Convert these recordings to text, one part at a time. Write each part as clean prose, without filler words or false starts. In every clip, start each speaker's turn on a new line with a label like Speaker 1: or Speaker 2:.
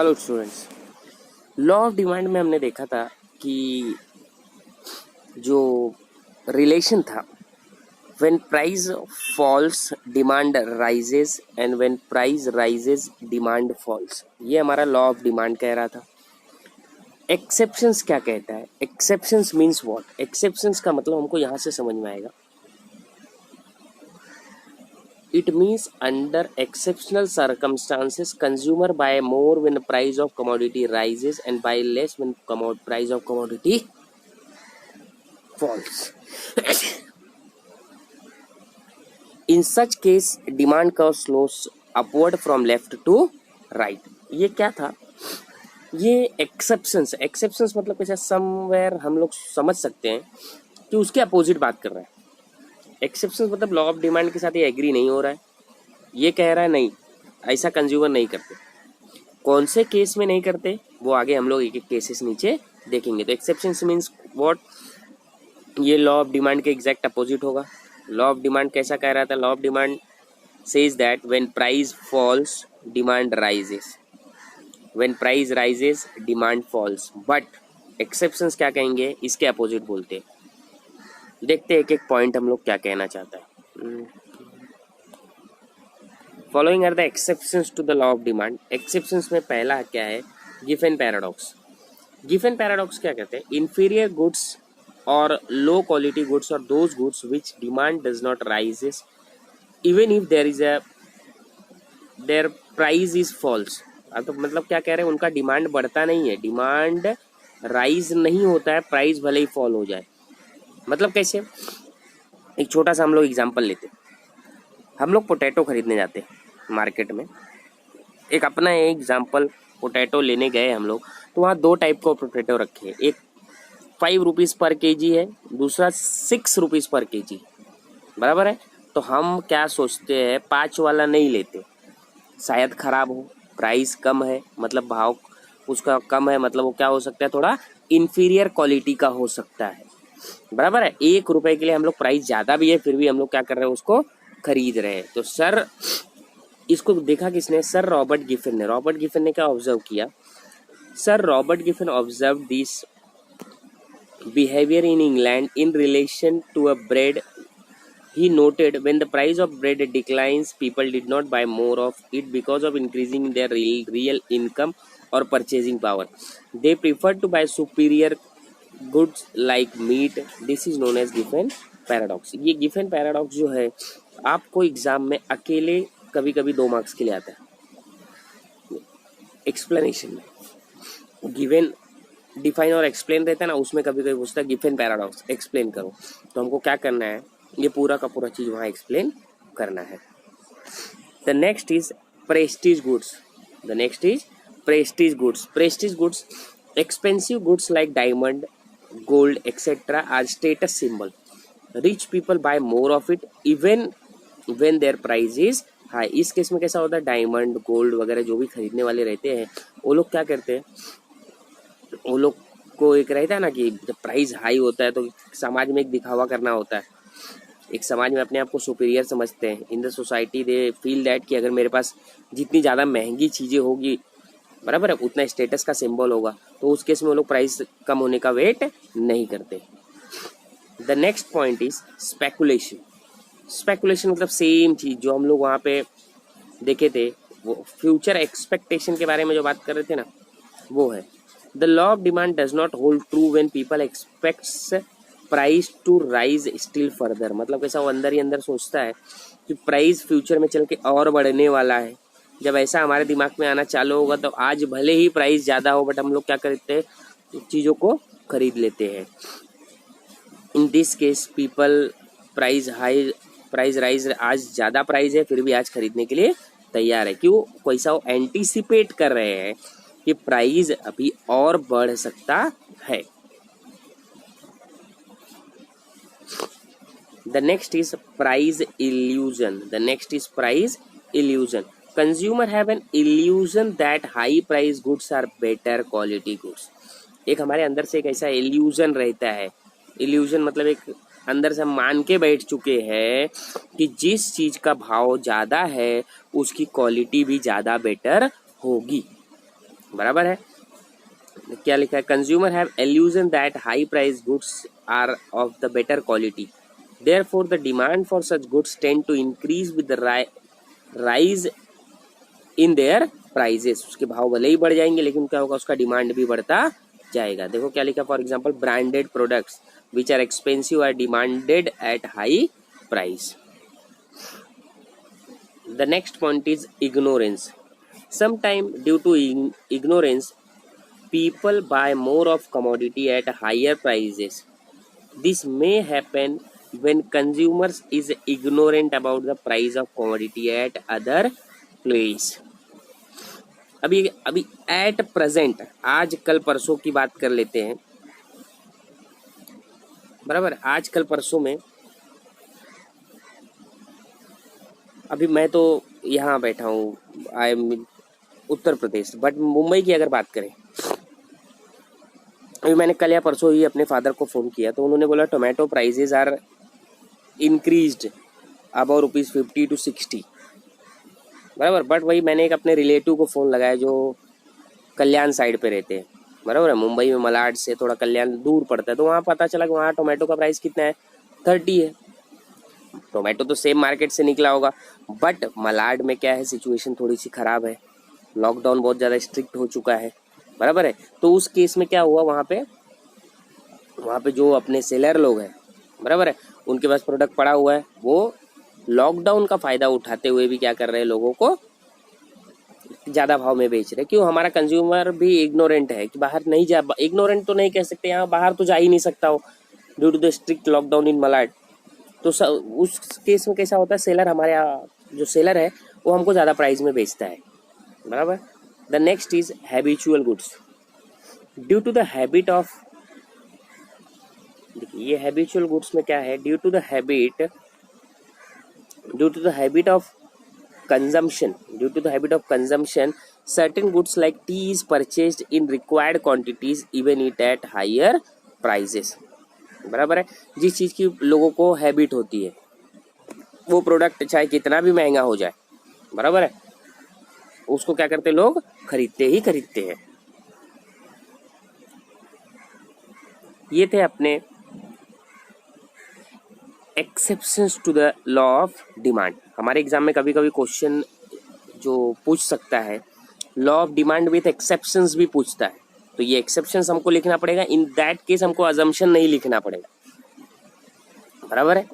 Speaker 1: Hello students, law of demand में हमने देखा था कि जो रिलेशन था, when price falls demand rises and when price rises demand falls, ये हमारा लॉ ऑफ डिमांड कह रहा था। एक्सेप्शंस क्या कहता है? Exceptions means what? एक्सेप्शंस का मतलब हमको यहाँ से समझ में आएगा। It means under exceptional circumstances, consumer buy more when the price of commodity rises and buy less when price of commodity falls. In such case, demand curve slows upward from left to right. ये क्या था? ये exceptions मतलब कैसा? Somewhere हम लोग समझ सकते हैं कि उसके अपोजिट बात कर रहा है। एक्सेप्शंस मतलब लॉ ऑफ डिमांड के साथ ये एग्री नहीं हो रहा है, ये कह रहा है नहीं, ऐसा कंज्यूमर नहीं करते। कौन से केस में नहीं करते वो आगे हम लोग एक एक केसेस नीचे देखेंगे। तो एक्सेप्शंस मीन्स व्हाट? ये लॉ ऑफ डिमांड के एग्जैक्ट अपोजिट होगा। लॉ ऑफ डिमांड कैसा कह रहा था? Law of demand says that when price falls demand rises, when price rises demand falls. But exceptions क्या कहेंगे? इसके अपोजिट बोलते हैं। देखते हैं एक एक पॉइंट हम लोग क्या कहना चाहता है। Following are the exceptions to the law of demand. Exceptions में पहला क्या है? Giffen paradox. गिफेन पैराडॉक्स क्या कहते हैं? इंफीरियर गुड्स और लो क्वालिटी गुड्स और those goods which demand does not rises even if their price is falls. तो मतलब क्या कह रहे हैं? उनका डिमांड बढ़ता नहीं है, डिमांड राइज नहीं होता है, प्राइस भले ही फॉल हो जाए। मतलब कैसे? एक छोटा सा हम लोग एग्जांपल लेते हैं। हम लोग पोटैटो खरीदने जाते हैं मार्केट में। एक अपना एग्जांपल, पोटैटो लेने गए हम लोग, तो वहाँ दो टाइप का पोटैटो रखे हैं। एक 5 रुपीज़ पर केजी है, दूसरा 6 रुपीज़ पर केजी, बराबर है। तो हम क्या सोचते हैं? 5 वाला नहीं लेते, शायद ख़राब हो, प्राइस कम है, मतलब भाव उसका कम है, मतलब वो क्या हो सकता है? थोड़ा इन्फीरियर क्वालिटी का हो सकता है, बराबर है। 1 रुपए के लिए हम लोग प्राइस ज़्यादा भी है, फिर भी हम लोग क्या कर रहे हैं? उसको खरीद रहे हैं। तो सर, इसको देखा किसने? सर रॉबर्ट गिफिन ने। रॉबर्ट गिफिन ने क्या ऑब्जर्व किया? Sir Robert Giffen observe this behaviour in England in relation to a bread. He noted when the price of bread declines, people did not buy more of it because of increasing their real income or purchasing power. They preferred to buy superior goods like meat. This is known as Giffen paradox. ये Giffen paradox जो है, आपको exam में अकेले कभी कभी 2 marks के लिए आता है। एक्सप्लेनेशन में गिवन डिफाइन और एक्सप्लेन रहता है ना, उसमें कभी कभी पूछता है गिफेन पैराडॉक्स एक्सप्लेन करो। तो हमको क्या करना है? ये पूरा का पूरा चीज वहाँ एक्सप्लेन करना है। The next is prestige goods. The next is prestige goods. Prestige goods, expensive goods like diamond, gold etcetera are status symbol. Rich people buy more of it even when their price is high. इस case में कैसा होता है? Diamond, gold वगैरह जो भी खरीदने वाले रहते हैं, वो लोग क्या करते हैं? वो लोग को एक रहता है ना कि जब प्राइस हाई होता है तो समाज में एक दिखावा करना होता है, एक समाज में अपने आप को सुपीरियर समझते हैं। In the society they feel that कि अगर मेरे पास जितनी ज़्यादा महंगी चीज़ें होगी, बराबर है, उतना स्टेटस का सिंबल होगा। तो उस केस में वो लोग प्राइस कम होने का वेट नहीं करते। The next point is speculation. Speculation मतलब सेम चीज़ जो हम लोग वहाँ पे देखे थे, वो फ्यूचर एक्सपेक्टेशन के बारे में जो बात कर रहे थे ना, वो है। The law of demand does not hold true when people expects price to rise still further. मतलब कैसा? वो अंदर ही अंदर सोचता है कि प्राइस फ्यूचर में चल के और बढ़ने वाला है। जब ऐसा हमारे दिमाग में आना चालू होगा तो आज भले ही प्राइस ज़्यादा हो, बट हम लोग क्या करते हैं? चीज़ों को खरीद लेते हैं। In this case people price rise, आज ज़्यादा प्राइस है फिर भी आज खरीदने के लिए तैयार है। क्यों? कैसा? वो एंटीसिपेट कर रहे हैं कि प्राइस अभी और बढ़ सकता है। The next is price illusion. The next is price illusion. Consumer have an illusion that high price goods are better quality goods. एक हमारे अंदर से एक ऐसा इल्यूजन रहता है। इल्यूजन मतलब एक अंदर से हम मान के बैठ चुके हैं कि जिस चीज का भाव ज्यादा है उसकी क्वालिटी भी ज्यादा बेटर होगी। बराबर है। क्या लिखा है, consumer have illusion that high price goods are of the better quality, therefore the demand for such goods tend to increase with the rise in their prices. उसके भाव भले ही बढ़ जाएंगे लेकिन क्या होगा, उसका डिमांड भी बढ़ता जाएगा। देखो क्या लिखा, for example branded products which are expensive are demanded at high price. The next point is ignorance. Sometime due to ignorance people buy more of commodity at higher prices. This may happen when consumers is ignorant about the price of commodity at other place. अभी at present, आज कल परसों की बात कर लेते हैं, बराबर। आज कल परसों में अभी मैं तो यहाँ बैठा हूँ, I am Uttar Pradesh, but Mumbai की अगर बात करें, अभी मैंने कल या परसों ही अपने फादर को फ़ोन किया तो उन्होंने बोला tomato prices are increased about ₹50 to 60, बराबर। बट वही मैंने एक अपने रिलेटिव को फ़ोन लगाया जो कल्याण साइड पे रहते हैं, बराबर है। मुंबई में मलाड से थोड़ा कल्याण दूर पड़ता है, तो वहाँ पता चला कि वहाँ टोमेटो का प्राइस कितना है, 30 है। टोमेटो तो सेम मार्केट से निकला होगा, बट मलाड में क्या है, सिचुएशन थोड़ी सी ख़राब है, लॉकडाउन बहुत ज़्यादा स्ट्रिक्ट हो चुका है, बराबर है। तो उस केस में क्या हुआ, वहाँ पे जो अपने सेलर लोग हैं, बराबर है, उनके पास प्रोडक्ट पड़ा हुआ है, वो लॉकडाउन का फ़ायदा उठाते हुए भी क्या कर रहे हैं, लोगों को ज़्यादा भाव में बेच रहे। क्यों, हमारा कंज्यूमर भी इग्नोरेंट है कि बाहर नहीं जा, इग्नोरेंट तो नहीं कह सकते, यहाँ बाहर तो जा ही नहीं सकता हो due to the strict lockdown in Malad. तो उस केस में कैसा होता है, सेलर, हमारे यहाँ जो सेलर है वो हमको ज़्यादा प्राइस में बेचता है, बराबर। The next is habitual goods. Due to the habit of, देखिए ये हैबिचुअल गुड्स में क्या है, due to the habit of consumption certain goods like tea is purchased in required quantities even it at higher prices, बराबर है। जिस चीज़ की लोगों को हैबिट होती है वो प्रोडक्ट चाहे कितना भी महंगा हो जाए, बराबर है, उसको क्या करते, लोग खरीदते हैं। ये थे अपने exceptions to the law of demand. हमारे एग्जाम में कभी कभी क्वेश्चन जो पूछ सकता है, law of demand with exceptions भी पूछता है, तो ये एक्सेप्शंस हमको लिखना पड़ेगा। इन दैट केस हमको अजम्पशन नहीं लिखना पड़ेगा, बराबर है।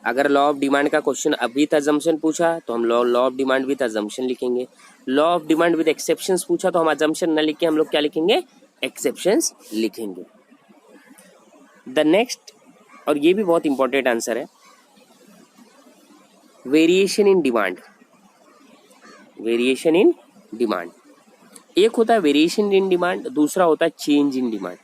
Speaker 1: अगर लॉ ऑफ डिमांड का क्वेश्चन विथ अजम्पशन पूछा तो हम law of demand with assumption लिखेंगे। Law of demand with exceptions पूछा तो हम अजम्पशन न लिख के हम लोग क्या लिखेंगे, एक्सेप्शंस लिखेंगे। द नेक्स्ट, और ये भी बहुत इंपॉर्टेंट आंसर है, वेरिएशन इन डिमांड। एक होता है वेरिएशन इन डिमांड, दूसरा होता है चेंज इन डिमांड।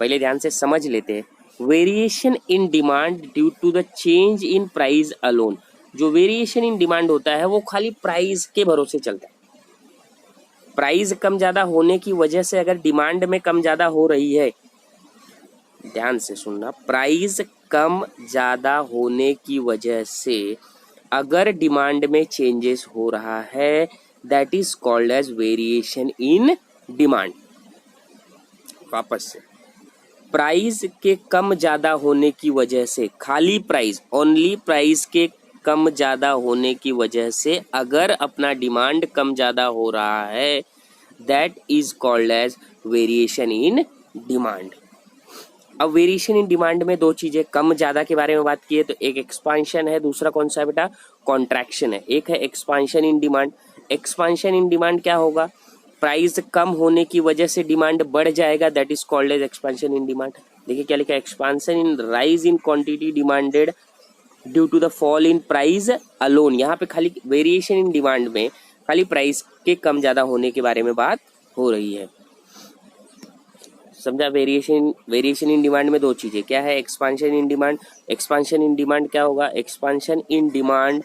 Speaker 1: पहले ध्यान से समझ लेते हैं। Variation in demand due to the change in price alone. जो वेरिएशन इन डिमांड होता है वो खाली प्राइस के भरोसे चलता है। प्राइस कम ज्यादा होने की वजह से अगर डिमांड में कम ज्यादा हो रही है, ध्यान से सुनना, प्राइस कम ज्यादा होने की वजह से अगर डिमांड में चेंजेस हो रहा है, that is called as variation in demand. वापस से, प्राइस के कम ज्यादा होने की वजह से, खाली प्राइस, ओनली प्राइस के कम ज्यादा होने की वजह से अगर अपना डिमांड कम ज्यादा हो रहा है, that is called as variation in demand. अब वेरिएशन इन डिमांड में दो चीजें, कम ज्यादा के बारे में बात की है तो एक एक्सपांशन है, दूसरा कौन सा है बेटा, कॉन्ट्रैक्शन है। एक है expansion in demand. Expansion in demand क्या होगा, प्राइस कम होने की वजह से डिमांड बढ़ जाएगा, that is called as expansion in demand. देखिए क्या लिखा है, expansion in rise in quantity demanded due to the fall in price alone. यहाँ पे खाली वेरिएशन इन डिमांड में खाली प्राइस के कम ज्यादा होने के बारे में बात हो रही है, समझा। वेरिएशन इन डिमांड में दो चीजें क्या है, expansion in demand. Expansion in demand क्या होगा, expansion in demand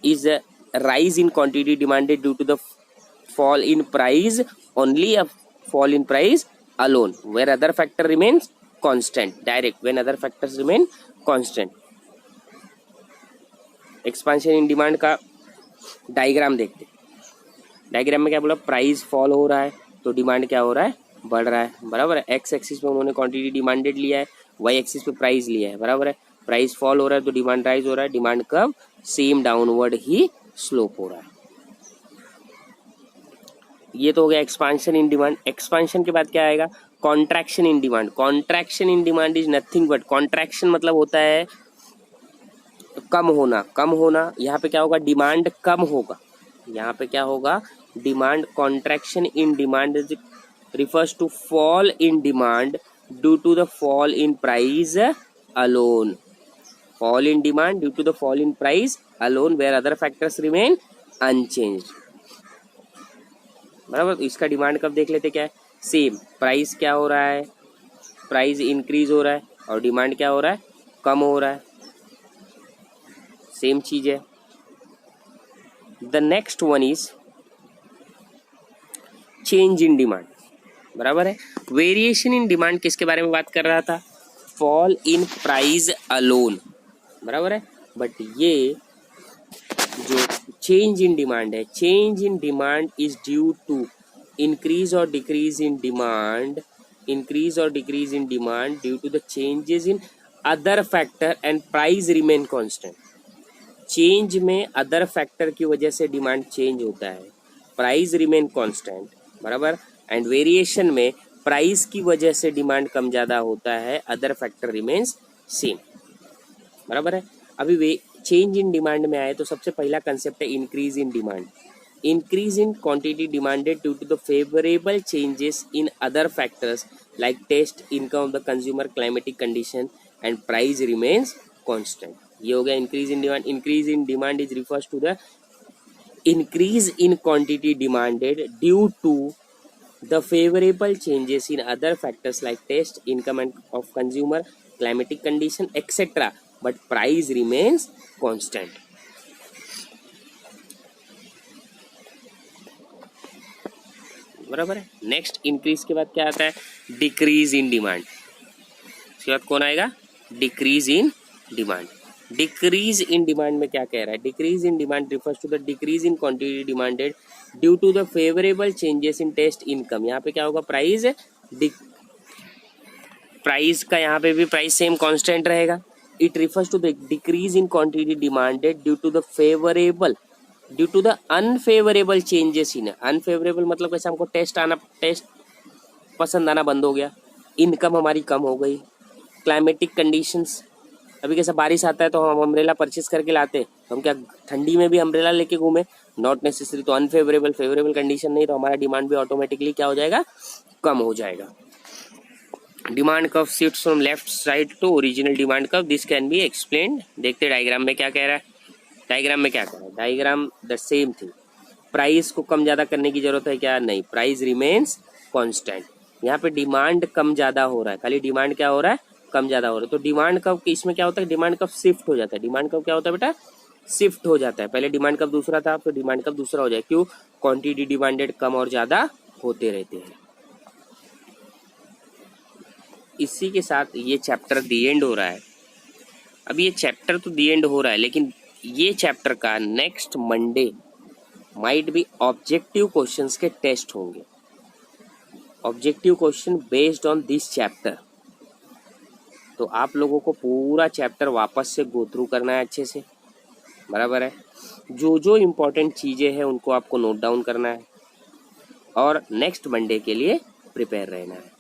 Speaker 1: is rise in quantity demanded due to the fall in price, only a fall in price alone, where other factor remains constant, direct, when other factors remain constant. Expansion in demand का diagram देखते। Diagram में क्या बोला, price fall हो रहा है तो demand क्या हो रहा है, बढ़ रहा है, बराबर है। एक्स एक्सिस पे उन्होंने क्वांटिटी डिमांडेड लिया है, वाई एक्सिस पे प्राइस लिया है, बराबर है। प्राइस फॉल हो रहा है तो डिमांड राइज हो रहा है, डिमांड कर्व सेम डाउनवर्ड ही स्लोप हो रहा है। ये तो हो गया एक्सपांशन इन डिमांड। एक्सपांशन के बाद क्या आएगा, contraction in demand. Contraction in demand is nothing but, contraction मतलब होता है कम होना, कम होना। यहाँ पे क्या होगा, डिमांड कम होगा, यहाँ पे क्या होगा, demand. Contraction in demand refers to fall in demand due to the fall in price alone. Fall in demand due to the fall in price alone where other factors remain unchanged. बराबर। इसका demand कब देख लेते, क्या है, same price क्या हो रहा है, प्राइस इंक्रीज हो रहा है और डिमांड क्या हो रहा है, कम हो रहा है, सेम चीज है। The next one is change in demand, बराबर है। वेरिएशन इन डिमांड किसके बारे में बात कर रहा था, फॉल इन प्राइस अलोन, बराबर है। बट ये जो चेंज इन डिमांड है, change in demand is due to increase और डिक्रीज इन डिमांड, इंक्रीज और decrease in demand due to the changes in other factor and price remain constant. Change में other factor की वजह से demand change होता है, price remain constant, बराबर। And variation में प्राइस की वजह से डिमांड कम ज्यादा होता है, अदर फैक्टर रिमेन्स सेम, बराबर है। अभी वे चेंज इन डिमांड में आए तो सबसे पहला कंसेप्ट है increase in demand. Increase in quantity demanded due to the favourable changes in other factors like taste, income of the consumer, climatic condition and price remains constant. ये हो गया increase in demand. Increase in demand is refers to the increase in quantity demanded due to the favorable changes in other factors like taste, income and of consumer, climatic condition, etc. But price remains constant. बराबर है। Next increase के बाद क्या आता है, decrease in demand. इसके बाद कौन आएगा, decrease in demand. Decrease in demand में क्या कह रहा है, decrease in demand refers to the decrease in quantity demanded due to the favourable changes in taste, income. यहाँ पे क्या होगा, प्राइस, प्राइस का यहाँ पे भी प्राइस सेम कांस्टेंट रहेगा। It refers to the decrease in quantity demanded due to the favourable, due to the unfavourable changes in, unfavourable मतलब कैसे, हमको टेस्ट पसंद आना बंद हो गया, इनकम हमारी कम हो गई, क्लाइमेटिक कंडीशंस, अभी कैसा बारिश आता है तो हम अम्ब्रेला परचेस करके लाते हैं, हम क्या ठंडी में भी अम्ब्रेला लेके घूमे, नॉट नेसेसरी। तो अनफेवरेबल, फेवरेबल कंडीशन नहीं तो हमारा डिमांड भी ऑटोमेटिकली क्या हो जाएगा, कम हो जाएगा। Demand curve shifts from left side to original demand curve, this can be explained. देखते डायग्राम में क्या कह रहा है, डायग्राम में क्या कह रहा है, diagram the same thing. Price को कम ज्यादा करने की जरूरत है क्या, नहीं, प्राइस रिमेन्स कॉन्स्टेंट। यहाँ पे डिमांड कम ज्यादा हो रहा है, खाली डिमांड क्या हो रहा है, कम ज्यादा हो रहा है। तो डिमांड कब, इसमें क्या होता है, डिमांड कब शिफ्ट हो जाता है, डिमांड कब क्या होता है बेटा, शिफ्ट हो जाता है। पहले डिमांड कब दूसरा था, तो डिमांड कब दूसरा हो जाए, क्यों, क्वांटिटी डिमांडेड कम और ज्यादा होते रहते हैं। इसी के साथ ये चैप्टर दी एंड हो रहा है। अब ये चैप्टर तो दी एंड हो रहा है, लेकिन ये चैप्टर का next Monday might be objective questions के टेस्ट होंगे, objective question based on this chapter. तो आप लोगों को पूरा चैप्टर वापस से गो थ्रू करना है अच्छे से, बराबर है। जो जो इम्पोर्टेंट चीजें हैं उनको आपको नोट डाउन करना है और नेक्स्ट मंडे के लिए प्रिपेयर रहना है।